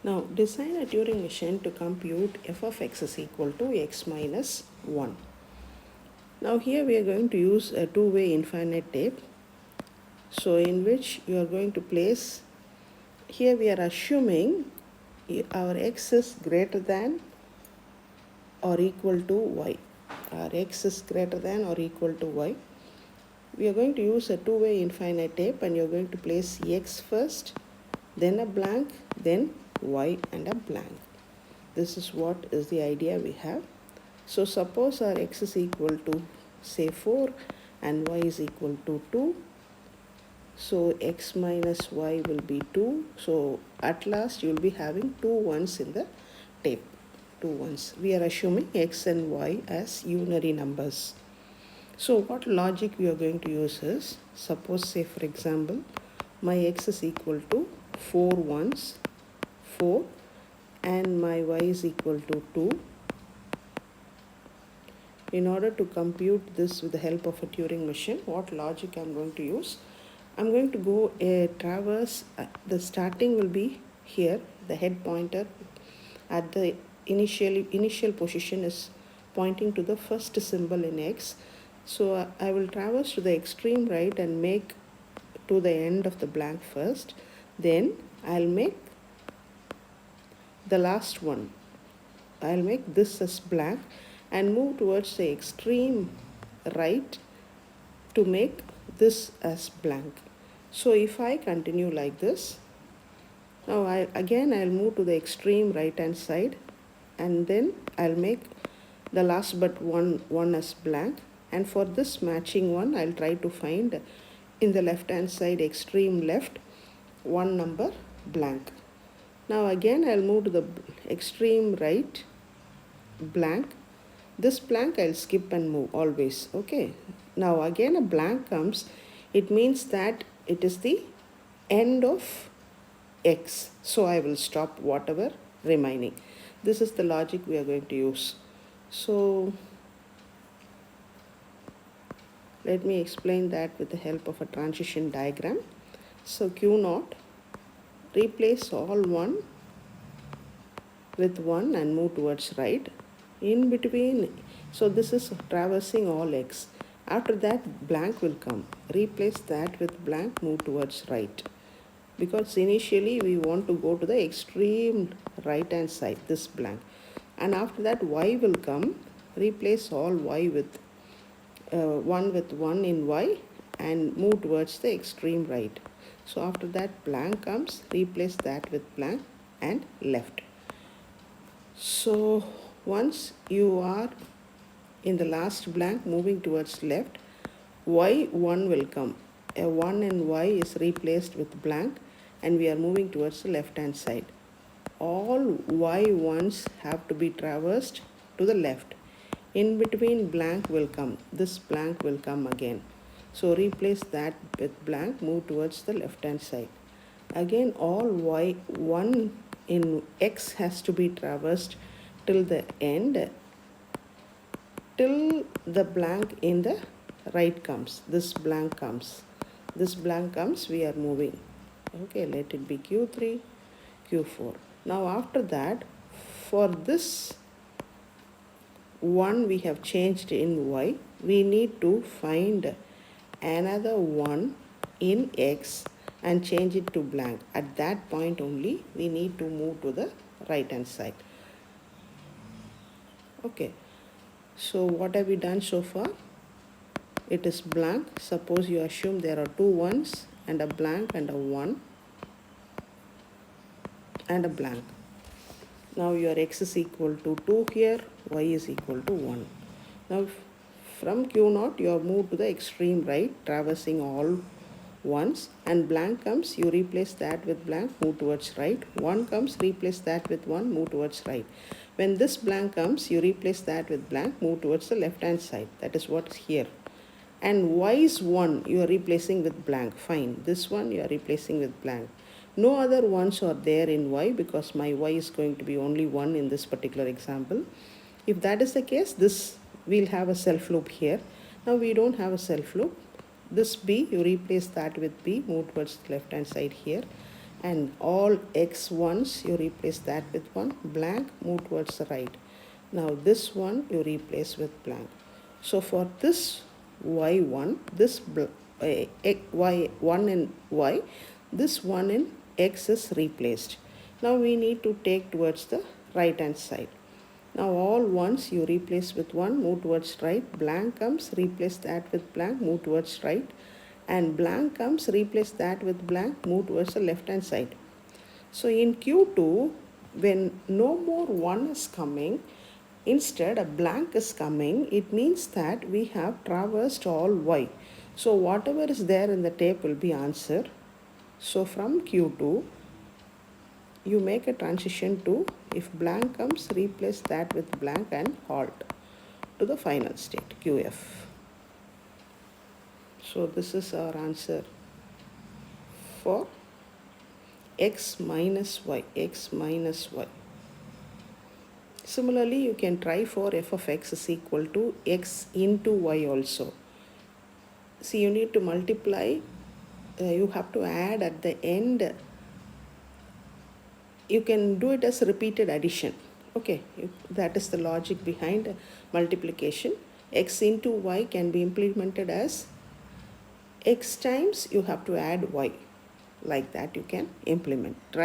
Now design a Turing machine to compute f of x is equal to x minus 1. Now here we are going to use a two-way infinite tape. So in which you are going to place, here we are assuming our x is greater than or equal to y. Our x is greater than or equal to y. We are going to use a two-way infinite tape, and you're going to place x first, then a blank, then y and a blank. This is what is the idea we have. So suppose our x is equal to say 4 and y is equal to 2. So x minus y will be 2. So at last you will be having 2 ones in the tape. 2 ones. We are assuming x and y as unary numbers. So what logic we are going to use is, suppose say for example, my x is equal to 4 ones, 4, and my y is equal to 2. In order to compute this with the help of a Turing machine, what logic I am going to use? I am going to go a traverse. The starting will be here, the head pointer at the initial position is pointing to the first symbol in x. So I will traverse to the extreme right and make to the end of the blank first. Then I'll make the last one. I'll make this as blank and move towards the extreme right to make this as blank. So if I continue like this, now I'll move to the extreme right hand side, and then I'll make the last but one as blank. And for this matching one, I'll try to find in the left hand side extreme left one number blank. Now again I'll move to the extreme right blank. This blank I'll skip and move always. Okay. Now again a blank comes. It means that it is the end of x. So I will stop whatever remaining. This is the logic we are going to use. So let me explain that with the help of a transition diagram. So Q0, replace all 1 with 1 and move towards right. In between, so this is traversing all x. After that, blank will come. Replace that with blank, move towards right. Because initially we want to go to the extreme right hand side, this blank. And after that, y will come. Replace all y with 1 with 1 in y and move towards the extreme right. So after that, blank comes. Replace that with blank and left. So once you are in the last blank moving towards left, y1 will come. A 1 in y is replaced with blank, and we are moving towards the left hand side. All y1s have to be traversed to the left. In between, blank will come. This blank will come again. So replace that with blank, move towards the left hand side. Again, all y1 in x has to be traversed till the end, till the blank in the right comes. This blank comes. This blank comes, we are moving. Okay, let it be Q3, Q4. Now after that, for this 1 we have changed in y, we need to find another 1 in x and change it to blank. At that point only, we need to move to the right hand side. Okay, so what have we done so far? It is blank. Suppose you assume there are 2 ones and a blank and a 1 and a blank. Now your x is equal to 2 here, y is equal to 1. Now from Q0 you have moved to the extreme right, traversing all ones, and blank comes, you replace that with blank, move towards right. 1 comes, replace that with 1, move towards right. When this blank comes, you replace that with blank, move towards the left hand side. That is what's here. And y is 1, you are replacing with blank. Fine. This one you are replacing with blank. No other ones are there in y because my y is going to be only 1 in this particular example. If that is the case, this we'll have a self loop here. Now we don't have a self loop. This b, you replace that with b, move towards the left hand side here. and all x1s you replace that with 1, blank, move towards the right. Now this one you replace with blank. So for this y1, this y1 in y, this one in x is replaced. Now we need to take towards the right hand side. Now all ones you replace with 1, move towards right, blank comes, replace that with blank, move towards right, and blank comes, replace that with blank, move towards the left hand side. So in Q2, when no more 1 is coming, instead a blank is coming, it means that we have traversed all y. So whatever is there in the tape will be answer. So from Q2, you make a transition to, if blank comes, replace that with blank and halt to the final state, QF. So this is our answer for x minus y, x minus y. Similarly, you can try for f of x is equal to x into y also. See, you need to multiply, you have to add at the end. You can do it as repeated addition. Okay, that is the logic behind multiplication. X into y can be implemented as x times you have to add y. Like that you can implement.